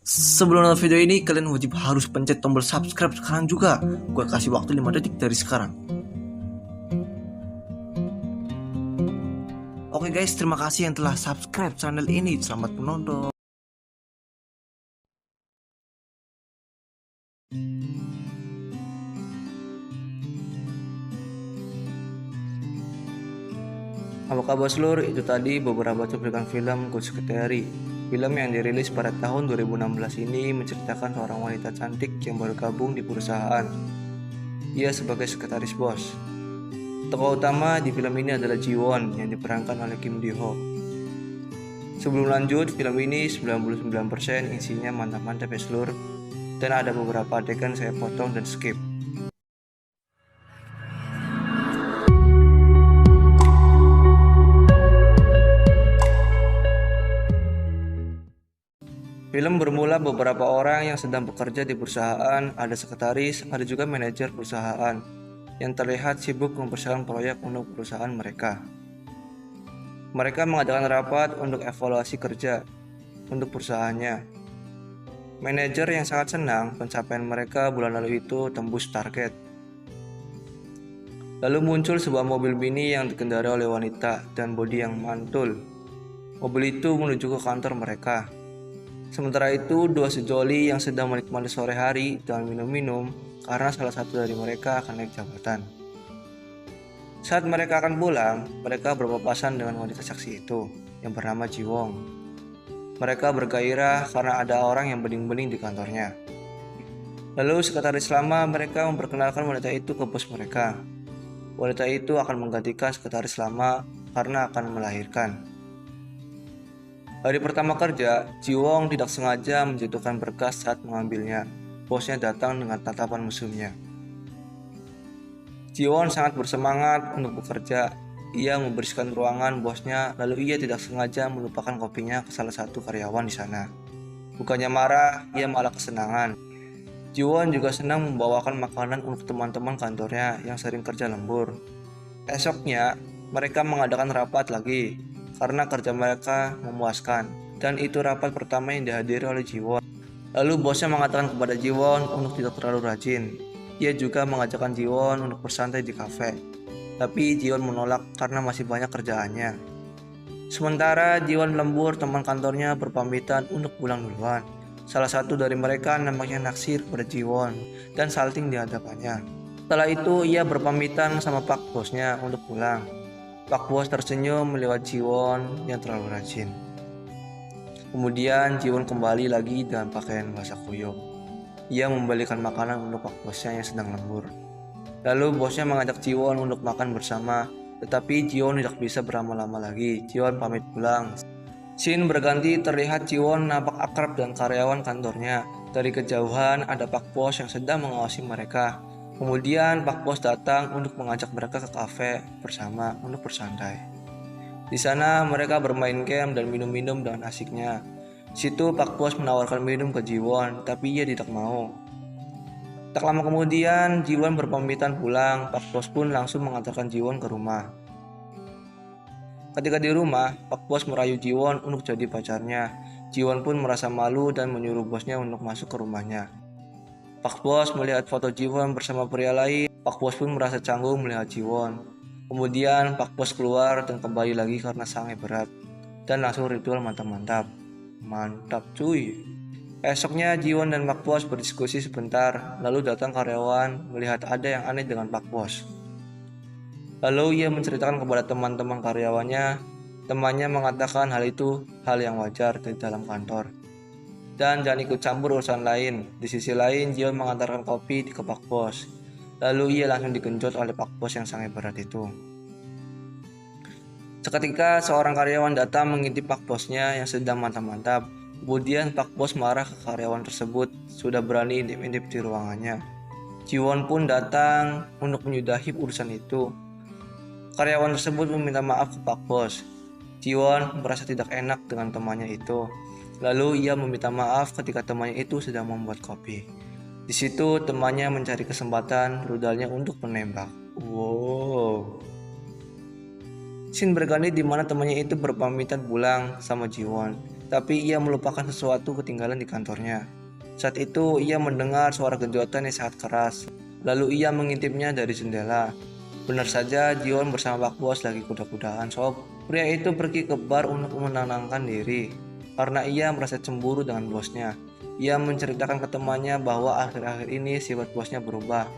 Sebelum nonton video ini, kalian wajib harus pencet tombol subscribe sekarang juga. Gue kasih waktu 5 detik dari sekarang. Oke guys, terima kasih yang telah subscribe channel ini. Selamat menonton. Halo kabar seluruh, itu tadi beberapa cuplikan film Good Secretary. Film yang dirilis pada tahun 2016 ini menceritakan seorang wanita cantik yang bergabung di perusahaan. Ia sebagai sekretaris bos. Tokoh utama di film ini adalah Ji-won yang diperankan oleh Kim Dee-ho. Sebelum lanjut, film ini 99% isinya mantap-mantap ya seluruh, dan ada beberapa adegan saya potong dan skip. Film bermula beberapa orang yang sedang bekerja di perusahaan, ada sekretaris, ada juga manajer perusahaan, yang terlihat sibuk mempersiapkan proyek untuk perusahaan mereka. Mereka mengadakan rapat untuk evaluasi kerja untuk perusahaannya. Manajer yang sangat senang pencapaian mereka bulan lalu itu tembus target. Lalu muncul sebuah mobil mini yang dikendarai oleh wanita dan bodi yang mantul. Mobil itu menuju ke kantor mereka. Sementara itu, dua sejoli yang sedang menikmati sore hari dengan minum-minum karena salah satu dari mereka akan naik jabatan. Saat mereka akan pulang, mereka berpapasan dengan wanita seksi itu yang bernama Ji-won. Mereka bergairah karena ada orang yang bening-bening di kantornya. Lalu sekretaris lama mereka memperkenalkan wanita itu ke bos mereka. Wanita itu akan menggantikan sekretaris lama karena akan melahirkan. Hari pertama kerja, Ji-won tidak sengaja menjatuhkan berkas saat mengambilnya. Bosnya datang dengan tatapan mesumnya. Ji-won sangat bersemangat untuk bekerja. Ia membersihkan ruangan bosnya, lalu ia tidak sengaja melupakan kopinya ke salah satu karyawan di sana. Bukannya marah, ia malah kesenangan. Ji-won juga senang membawakan makanan untuk teman-teman kantornya yang sering kerja lembur. Esoknya, mereka mengadakan rapat lagi karena kerja mereka memuaskan, dan itu rapat pertama yang dihadiri oleh Ji-won. Lalu bosnya mengatakan kepada Ji-won untuk tidak terlalu rajin. Ia juga mengajakkan Ji-won untuk bersantai di kafe, tapi Ji-won menolak karena masih banyak kerjaannya. Sementara Ji-won lembur, teman kantornya berpamitan untuk pulang duluan. Salah satu dari mereka nampaknya naksir pada Ji-won dan salting di hadapannya. Setelah itu ia berpamitan sama Pak bosnya untuk pulang. Pak bos tersenyum melihat Ji-won yang terlalu rajin. Kemudian Ji-won kembali lagi dengan pakaian basah kuyup. Ia membalikan makanan untuk Pak bosnya yang sedang lembur. Lalu bosnya mengajak Ji-won untuk makan bersama, tetapi Ji-won tidak bisa berlama-lama lagi. Ji-won pamit pulang. Scene berganti, terlihat Ji-won nampak akrab dengan karyawan kantornya. Dari kejauhan ada Pak bos yang sedang mengawasi mereka. Kemudian Pak bos datang untuk mengajak mereka ke kafe bersama untuk bersantai. Di sana mereka bermain game dan minum-minum dengan asiknya. Di situ Pak bos menawarkan minum ke Ji-won, tapi ia tidak mau. Tak lama kemudian Ji-won berpamitan pulang. Pak bos pun langsung mengantarkan Ji-won ke rumah. Ketika di rumah, Pak bos merayu Ji-won untuk jadi pacarnya. Ji-won pun merasa malu dan menyuruh bosnya untuk masuk ke rumahnya. Pak bos melihat foto Ji-won bersama pria lain. Pak bos pun merasa canggung melihat Ji-won. Kemudian Pak bos keluar dan kembali lagi karena sangat berat. Dan langsung ritual mantap-mantap. Mantap cuy. Esoknya Ji-won dan Pak bos berdiskusi sebentar. Lalu datang karyawan melihat ada yang aneh dengan Pak bos. Lalu ia menceritakan kepada teman-teman karyawannya. Temannya mengatakan hal itu hal yang wajar di dalam kantor. Dan jangan ikut campur urusan lain. Di sisi lain, Ji-won mengantarkan kopi ke Pak bos. Lalu ia langsung digenjot oleh Pak bos yang sangat berat itu. Seketika seorang karyawan datang mengintip Pak bosnya yang sedang mantap-mantap. Kemudian Pak bos marah ke karyawan tersebut, sudah berani intip-intip di ruangannya. Ji-won pun datang untuk menyudahi urusan itu. Karyawan tersebut meminta maaf ke Pak bos. Ji-won merasa tidak enak dengan temannya itu. Lalu ia meminta maaf ketika temannya itu sedang membuat kopi. Di situ temannya mencari kesempatan rudalnya untuk menembak. Wow. Scene berganti di mana temannya itu berpamitan pulang sama Ji-won. tapi ia melupakan sesuatu ketinggalan di kantornya. Saat itu ia mendengar suara genjotan yang sangat keras. Lalu ia mengintipnya dari jendela. Benar saja, Jiwon bersama Pak Bos lagi kuda-kudaan, sob. Pria itu pergi ke bar untuk menenangkan diri karena ia merasa cemburu dengan bosnya. Ia menceritakan ke temannya bahwa akhir-akhir ini sifat bosnya berubah,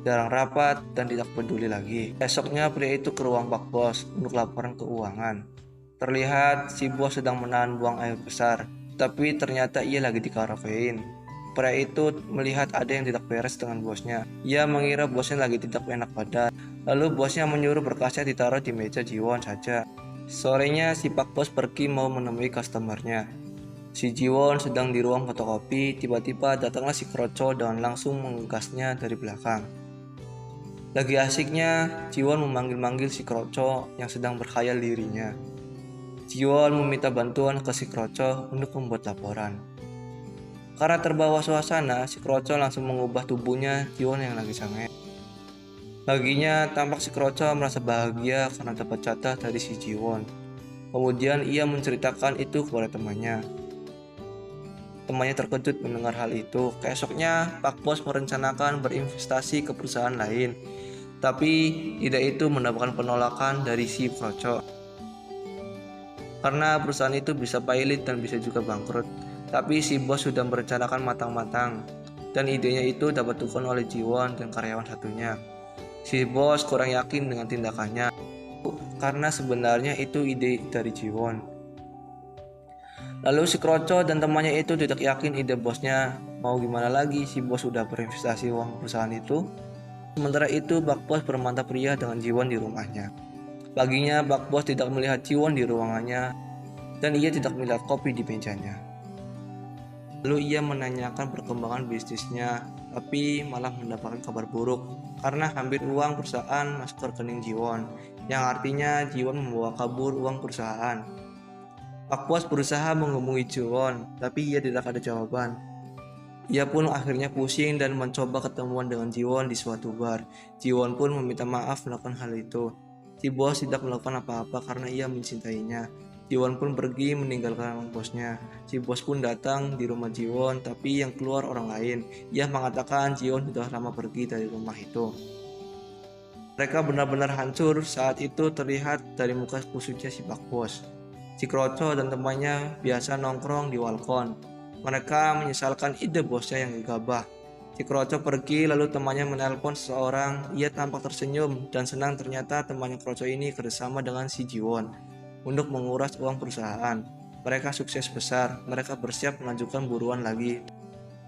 jarang rapat dan tidak peduli lagi. Esoknya pria itu ke ruang Pak Bos untuk laporan keuangan. Terlihat si bos sedang menahan buang air besar, tapi ternyata ia lagi dikaraokein. Pria itu melihat ada yang tidak beres dengan bosnya. Ia mengira bosnya lagi tidak enak badan. Lalu bosnya menyuruh berkasnya ditaruh di meja Jiwon saja. Sorenya si Pak Bos pergi mau menemui customernya. Si Jiwon sedang di ruang fotokopi, tiba-tiba datanglah si Kroco dan langsung menggasnya dari belakang. Lagi asiknya, Jiwon memanggil-manggil si Kroco yang sedang berkhayal dirinya. Jiwon meminta bantuan ke si Kroco untuk membuat laporan. Karena terbawa suasana, si Kroco langsung mengubah tubuhnya Jiwon yang lagi sange. Baginya, tampak si Kroco merasa bahagia karena dapat jatah dari si Jiwon. Kemudian ia menceritakan itu kepada temannya. Temannya terkejut mendengar hal itu. Keesoknya, Pak Bos merencanakan berinvestasi ke perusahaan lain. Tapi ide itu mendapatkan penolakan dari si Kroco. Karena perusahaan itu bisa pailit dan bisa juga bangkrut. Tapi si bos sudah merencanakan matang-matang. Dan idenya itu dapat dilakukan oleh Jiwon dan karyawan satunya. Si bos kurang yakin dengan tindakannya karena sebenarnya itu ide dari Jiwon. Lalu si Kroco dan temannya itu tidak yakin ide bosnya. Mau gimana lagi, si bos sudah berinvestasi uang perusahaan itu. Sementara itu Pak Bos bermantap ria dengan Jiwon di rumahnya. Paginya Pak Bos tidak melihat Jiwon di ruangannya dan ia tidak melihat kopi di mejanya. Lalu ia menanyakan perkembangan bisnisnya, tapi malah mendapatkan kabar buruk karena hampir uang perusahaan masuk ke rekening Jiwon, yang artinya Jiwon membawa kabur uang perusahaan. Pak Bos berusaha menghubungi Jiwon, tapi ia tidak ada jawaban. Ia pun akhirnya pusing dan mencoba ketemuan dengan Jiwon di suatu bar. Jiwon pun meminta maaf melakukan hal itu. Si bos tidak melakukan apa-apa karena ia mencintainya. Jiwon pun pergi meninggalkan bosnya. Si bos pun datang di rumah Jiwon, tapi yang keluar orang lain. Ia mengatakan Jiwon sudah lama pergi dari rumah itu. Mereka benar-benar hancur saat itu terlihat dari muka kusutnya si Pak Bos. Si Kroco dan temannya biasa nongkrong di balkon. Mereka menyesalkan ide bosnya yang gegabah. Si Kroco pergi lalu temannya menelpon seseorang. Ia tampak tersenyum dan senang ternyata temannya Kroco ini kerjasama dengan si Jiwon untuk menguras uang perusahaan. Mereka sukses besar, mereka bersiap melanjutkan buruan lagi.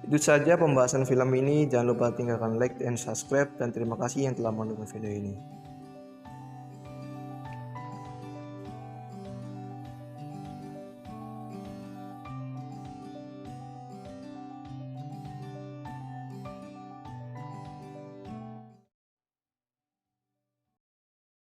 Itu saja pembahasan film ini, jangan lupa tinggalkan like dan subscribe, dan terima kasih yang telah menonton video ini.